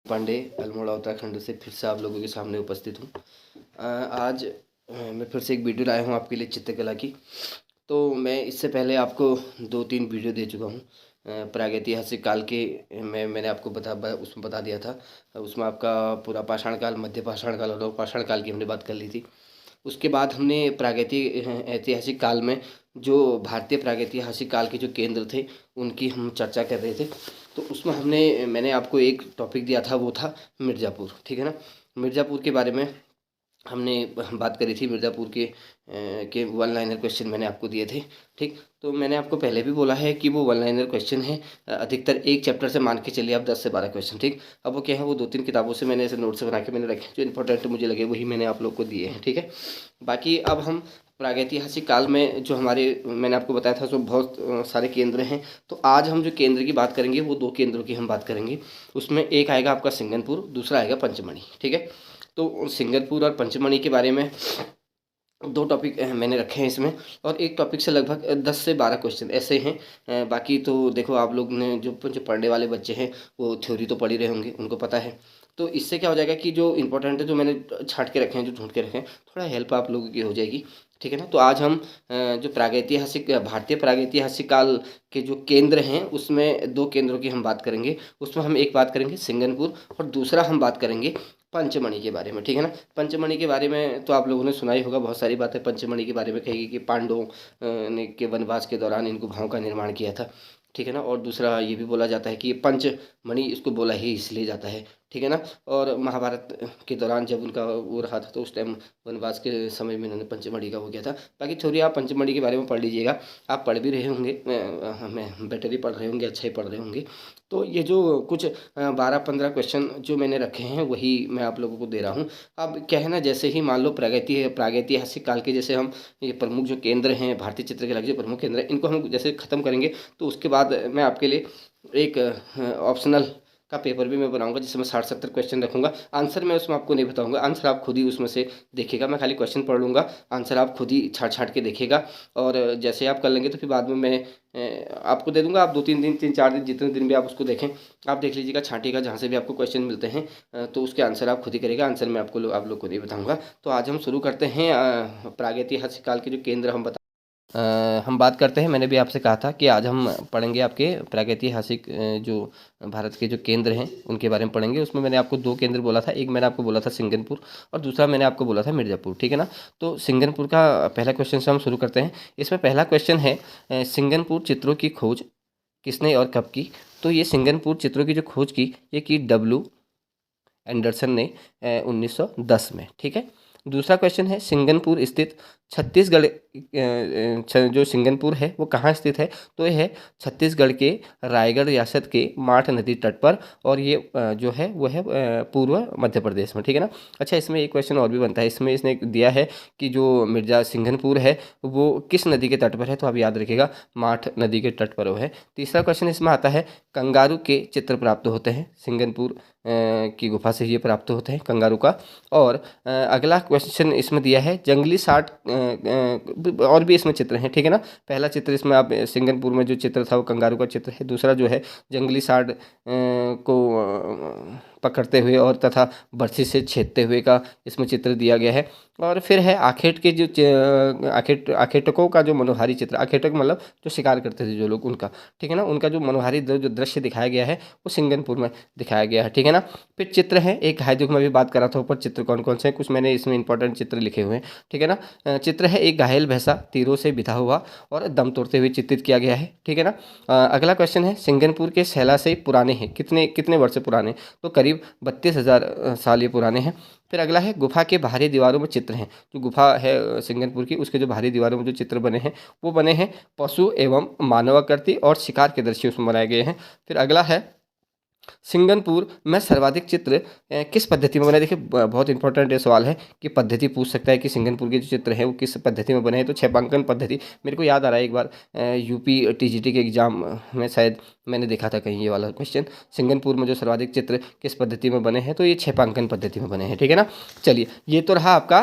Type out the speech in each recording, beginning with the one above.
पांडे अल्मोड़ा उत्तराखंड से फिर से आप लोगों के सामने उपस्थित हूँ। आज मैं फिर से एक वीडियो लाया हूँ आपके लिए चित्रकला की। तो मैं इससे पहले आपको 2-3 वीडियो दे चुका हूँ प्रागैतिहासिक काल के। मैंने आपको उसमें बता दिया था। उसमें आपका पूरा पाषाण काल, मध्य पाषाण काल और पाषाण काल की हमने बात कर ली थी। उसके बाद हमने ऐतिहासिक काल में जो भारतीय प्रागैतिहासिक काल के जो केंद्र थे उनकी हम चर्चा कर रहे थे। तो उसमें मैंने आपको एक टॉपिक दिया था, वो था मिर्ज़ापुर। ठीक है ना। मिर्ज़ापुर के बारे में हमने बात करी थी। मिर्ज़ापुर के वन लाइनर क्वेश्चन मैंने आपको दिए थे। ठीक, तो मैंने आपको पहले भी बोला है कि वो वन लाइनर क्वेश्चन है। अधिकतर एक चैप्टर से मान के चलिए आप 10 से 12 क्वेश्चन। ठीक, अब वो क्या है, वो 2-3 किताबों से मैंने ऐसे नोट्स बना के मैंने रखे, जो इंपॉर्टेंट मुझे लगे वही मैंने आप लोग को दिए हैं। ठीक है, बाकी अब हम प्रागैतिहासिक काल में जो हमारे, मैंने आपको बताया था, सो बहुत सारे केंद्र हैं। तो आज हम जो केंद्र की बात करेंगे वो 2 केंद्रों की हम बात करेंगे। उसमें एक आएगा आपका सिंगनपुर, दूसरा आएगा पंचमढ़ी। ठीक है, तो सिंगनपुर और पंचमढ़ी के बारे में 2 टॉपिक मैंने रखे हैं इसमें, और एक टॉपिक से लगभग 10 से 12 क्वेश्चन ऐसे हैं। बाकी तो देखो, आप लोग ने जो जो पढ़ने वाले बच्चे हैं वो थ्योरी तो पढ़ ही रहे होंगे, उनको पता है। तो इससे क्या हो जाएगा कि जो इंपॉर्टेंट है, जो मैंने छांट के रखे हैं, जो ढूंढ के रखे हैं, थोड़ा हेल्प आप लोगों की हो जाएगी। ठीक है ना। तो आज हम जो भारतीय प्रागैतिहासिक काल के जो केंद्र हैं उसमें 2 केंद्रों की हम बात करेंगे। उसमें हम एक बात करेंगे सिंगनपुर, और दूसरा हम बात करेंगे पंचमढ़ी के बारे में। ठीक है ना। पंचमढ़ी के बारे में तो आप लोगों ने सुना ही होगा, बहुत सारी बातें पंचमढ़ी के बारे में कहेगी कि पांडवों ने के वनवास के दौरान इन गुफाओं का निर्माण किया था। ठीक है ना। और दूसरा ये भी बोला जाता है कि पंचमढ़ी इसको बोला ही इसलिए जाता है। ठीक है ना। और महाभारत के दौरान जब उनका वो रहा था, तो उस टाइम वनवास के समय में इन्होंने पंचमढ़ी का हो गया था। बाकी थोड़ी आप पंचमढ़ी के बारे में पढ़ लीजिएगा, आप पढ़ भी रहे होंगे, हमें बेटर ही पढ़ रहे होंगे, अच्छा ही पढ़ रहे होंगे। तो ये जो कुछ 12-15 क्वेश्चन जो मैंने रखे हैं वही मैं आप लोगों को दे रहा हूँ। अब क्या है ना, जैसे ही मान लो प्रागैतिहासिक काल के जैसे हम ये प्रमुख जो केंद्र हैं, भारतीय चित्रकला के जो प्रमुख केंद्र हैं, इनको हम जैसे ख़त्म करेंगे, तो उसके बाद मैं आपके लिए एक ऑप्शनल का पेपर भी मैं बनाऊंगा, जिसमें 60-70 क्वेश्चन रखूंगा। आंसर मैं उसमें आपको नहीं बताऊंगा, आंसर आप खुद ही उसमें से देखिएगा। मैं खाली क्वेश्चन पढ़ लूँगा, आंसर आप खुद ही छाँट छाँट के देखिएगा। और जैसे आप कर लेंगे तो फिर बाद में मैं आपको दे दूंगा। आप 2-3 दिन, 3-4 दिन, जितने दिन भी आप उसको देखें, आप देख लीजिएगा, छांटिएगा, जहाँ से भी आपको क्वेश्चन मिलते हैं। तो उसके आंसर आप खुद ही करेगा, आंसर मैं आप लोग को नहीं बताऊंगा। तो आज हम शुरू करते हैं प्रागैतिहासिक काल के जो केंद्र हम बात करते हैं। मैंने भी आपसे कहा था कि आज हम पढ़ेंगे आपके प्रागैतिहासिक जो भारत के जो केंद्र हैं उनके बारे में पढ़ेंगे। उसमें मैंने आपको 2 केंद्र बोला था, एक मैंने आपको बोला था सिंगनपुर, और दूसरा मैंने आपको बोला था मिर्ज़ापुर। ठीक है ना। तो सिंगनपुर का पहला क्वेश्चन से हम शुरू करते हैं। इसमें पहला क्वेश्चन है, सिंगनपुर चित्रों की खोज किसने और कब की? तो ये सिंगनपुर चित्रों की जो खोज की, ये की डब्ल्यू एंडरसन ने 1910 में। ठीक है। दूसरा क्वेश्चन है, सिंगनपुर स्थित छत्तीसगढ़, जो सिंगनपुर है वो कहाँ स्थित है? तो ये है छत्तीसगढ़ के रायगढ़ रियासत के माठ नदी तट पर, और ये जो है वो है पूर्व मध्य प्रदेश में। ठीक है ना। अच्छा, इसमें एक क्वेश्चन और भी बनता है। इसमें इसने दिया है कि जो मिर्जा सिंगनपुर है वो किस नदी के तट पर है? तो आप याद रखिएगा, माठ नदी के तट पर वो है। तीसरा क्वेश्चन इसमें आता है, कंगारू के चित्र प्राप्त होते हैं सिंगनपुर की गुफा से, ये प्राप्त होते हैं कंगारू का। और अगला क्वेश्चन इसमें दिया है, जंगली साठ, और भी इसमें चित्र हैं। ठीक है ना। पहला चित्र इसमें आप सिंगनपुर में जो चित्र था वो कंगारू का चित्र है। दूसरा जो है जंगली साठ को पकड़ते हुए और तथा बर्छी से छेदते हुए का इसमें चित्र दिया गया है। और फिर है आखेट के जो आखेटकों का जो मनोहारी चित्र, आखेटक मतलब जो शिकार करते थे जो लोग, उनका। ठीक है ना। उनका जो मनोहारी जो दृश्य दिखाया गया है वो सिंगनपुर में दिखाया गया है। ठीक है ना। फिर चित्र है एक है, जो मैं भी बात कर रहा था ऊपर, चित्र कौन कौन से हैं, कुछ मैंने इसमें इंपॉर्टेंट चित्र लिखे हुए हैं। ठीक है ना। चित्र है एक घायल भैंसा तीरों से बिधा हुआ और दम तोड़ते हुए चित्रित किया गया है। ठीक है ना। अगला क्वेश्चन है, सिंगनपुर के शैला से पुराने हैं, कितने कितने वर्ष पुराने? तो करीब 32,000 साल ये पुराने हैं। फिर अगला है, गुफा के बाहरी दीवारों में चित्र हैं। जो गुफा है सिंगनपुर की, उसके जो बाहरी दीवारों में जो चित्र बने हैं वो बने हैं पशु एवं मानवाकृति और शिकार के दृश्य उसमें बनाए गए हैं। फिर अगला है, सिंगनपुर में सर्वाधिक चित्र किस पद्धति में बने? देखिए, बहुत इंपॉर्टेंट ये सवाल है कि पद्धति पूछ सकता है कि सिंगनपुर के जो चित्र हैं वो किस पद्धति में बने हैं। तो छेपांकन पद्धति, मेरे को याद आ रहा है एक बार यूपी टीजीटी के एग्जाम में शायद मैंने देखा था कहीं ये वाला क्वेश्चन, सिंगनपुर में जो सर्वाधिक चित्र किस पद्धति में बने हैं, तो ये छेपांकन पद्धति में बने हैं। ठीक है ना। चलिए, ये तो रहा आपका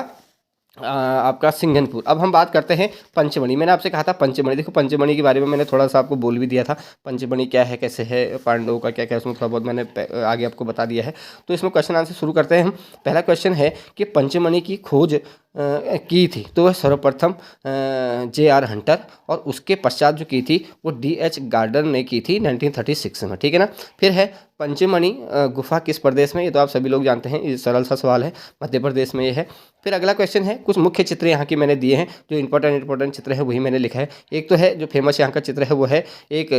आपका सिंघनपुर। अब हम बात करते हैं पंचमणि। मैंने आपसे कहा था पंचमणि, देखो पंचमणि के बारे में मैंने थोड़ा सा आपको बोल भी दिया था, पंचमणि क्या है, कैसे है, पांडवों का क्या क्या, उसमें थोड़ा बहुत मैंने आगे आपको बता दिया है। तो इसमें क्वेश्चन आंसर शुरू करते हैं हम। पहला क्वेश्चन है कि पंचमणि की खोज की थी, तो वह सर्वप्रथम J.R. हंटर, और उसके पश्चात जो की थी वो D.H. गार्डन ने की थी 1936 में, ठीक है ना। फिर है पंचमणि गुफा किस प्रदेश में, ये तो आप सभी लोग जानते हैं, ये सरल सा सवाल है, मध्य प्रदेश में ये है। फिर अगला क्वेश्चन है, कुछ मुख्य चित्र यहाँ के मैंने दिए हैं, जो इंपॉर्टेंट चित्र है वही मैंने लिखा है। एक तो है जो फेमस यहाँ का चित्र है वो है एक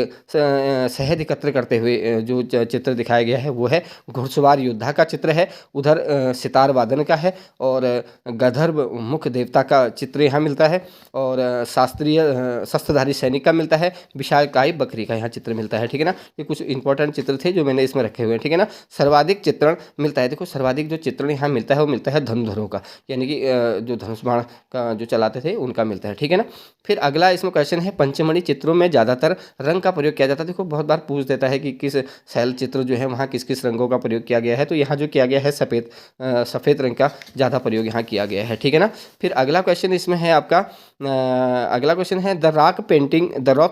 शहद एकत्र करते हुए जो चित्र दिखाया गया है वो है घुड़सवार योद्धा का चित्र है, उधर सितार वादन का है, और गंधर्व मुख्य देवता का चित्र यहाँ मिलता है, और शास्त्रीय शस्त्रधारी सैनिक का मिलता है, विशालकाय बकरी का यहाँ चित्र मिलता है, ठीक है ना। ये कुछ इंपॉर्टेंट चित्र थे जो मैंने इसमें रखे हुए हैं, ठीक है ना। सर्वाधिक चित्रण मिलता है, देखो सर्वाधिक जो चित्रण यहाँ मिलता है वो मिलता है धनुधरों का, यानी कि जो धनुष बाण का जो चलाते थे उनका मिलता है, ठीक है ना। फिर अगला इसमें क्वेश्चन है, पंचमणि चित्रों में ज़्यादातर रंग का प्रयोग किया जाता है। देखो बहुत बार पूछ देता है कि किस शैल चित्र जो है वहाँ किस किस रंगों का प्रयोग किया गया है, तो यहाँ जो किया गया है सफ़ेद रंग का ज़्यादा प्रयोग यहाँ किया गया है, ठीक है ना। फिर अगला क्वेश्चन इसमें है आपका अगला क्वेश्चन है the rock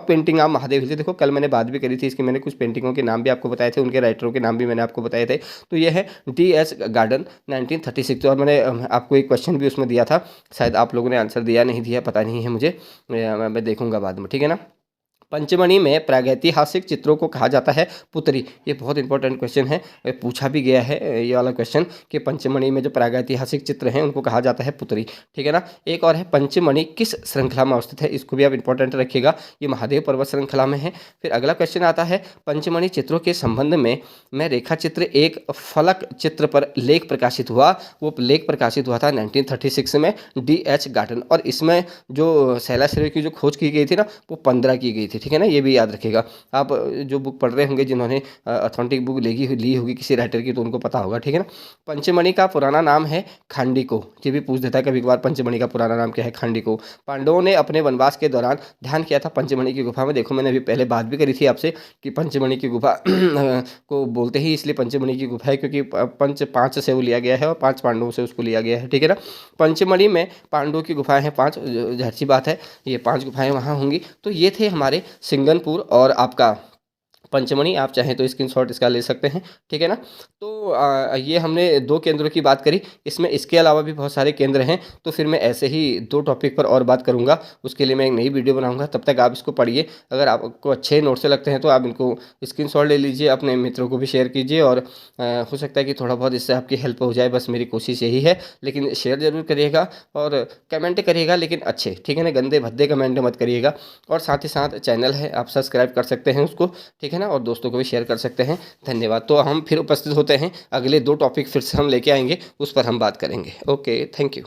painting of Mahadev hill. देखो कल मैंने बात भी करी थी इसकी, मैंने कुछ पेंटिंगों के नाम भी आपको बताए थे, उनके राइटरों के नाम भी मैंने आपको बताए थे। तो ये है D.H. गार्डन 1936, और मैंने आपको एक क्वेश्चन भी उसमें दिया था, शायद आप लोगों ने आंसर दिया नहीं दिया पता नहीं है मुझे, मैं देखूंगा बाद में, ठीक है ना। पंचमणि में प्रागैतिहासिक चित्रों को कहा जाता है पुतरी। ये बहुत इंपॉर्टेंट क्वेश्चन है, पूछा भी गया है ये वाला क्वेश्चन कि पंचमणि में जो प्रागैतिहासिक चित्र हैं उनको कहा जाता है पुतरी, ठीक है ना। एक और है, पंचमणि किस श्रृंखला में अवस्थित है, इसको भी आप इंपॉर्टेंट रखिएगा, ये महादेव पर्वत श्रृंखला में है। फिर अगला क्वेश्चन आता है, पंचमणि चित्रों के संबंध में रेखा चित्र एक फलक चित्र पर लेख प्रकाशित हुआ, वो लेख प्रकाशित हुआ था 1936 में D.H. गार्डन, और इसमें जो शैलाश्रय की जो खोज की गई थी ना वो 15 की गई थी, ठीक है ना। ये भी याद रखिएगा, आप जो बुक पढ़ रहे होंगे जिन्होंने ऑथेंटिक बुक ली होगी किसी राइटर की तो उनको पता होगा, ठीक है ना। पंचमणि का पुराना नाम है खांडीको, ये भी पूछ देता है कभी कभार, पंचमणि का पुराना नाम क्या है, खांडीको। पांडवों ने अपने वनवास के दौरान ध्यान किया था पंचमणि की गुफा में। देखो मैंने अभी पहले बात भी करी थी आपसे कि पंचमणि की गुफा को बोलते ही इसलिए पंचमणि की गुफा है क्योंकि पंच 5 से वो लिया गया है और 5 पांडवों से उसको लिया गया है, ठीक है ना। पंचमणि में पांडवों की गुफाएं हैं 5, जाहिर सी बात है ये 5 गुफाएं वहाँ होंगी। तो ये थे हमारे सिंगनपुर और आपका पंचमणि, आप चाहें तो स्क्रीनशॉट इसका ले सकते हैं, ठीक है ना। तो ये हमने 2 केंद्रों की बात करी, इसमें इसके अलावा भी बहुत सारे केंद्र हैं, तो फिर मैं ऐसे ही 2 टॉपिक पर और बात करूंगा, उसके लिए मैं एक नई वीडियो बनाऊंगा। तब तक आप इसको पढ़िए, अगर आपको अच्छे नोट से लगते हैं तो आप इनको स्क्रीनशॉट ले लीजिए, अपने मित्रों को भी शेयर कीजिए, और हो सकता है कि थोड़ा बहुत इससे आपकी हेल्प हो जाए, बस मेरी कोशिश यही है। लेकिन शेयर ज़रूर करिएगा और कमेंट करिएगा, लेकिन अच्छे, ठीक है ना, गंदे भद्दे कमेंट मत करिएगा। और साथ ही साथ चैनल है, आप सब्सक्राइब कर सकते हैं उसको, ठीक है ना, और दोस्तों को भी शेयर कर सकते हैं। धन्यवाद। तो हम फिर उपस्थित होते हैं, अगले 2 टॉपिक फिर से हम लेके आएंगे, उस पर हम बात करेंगे। Okay, thank you.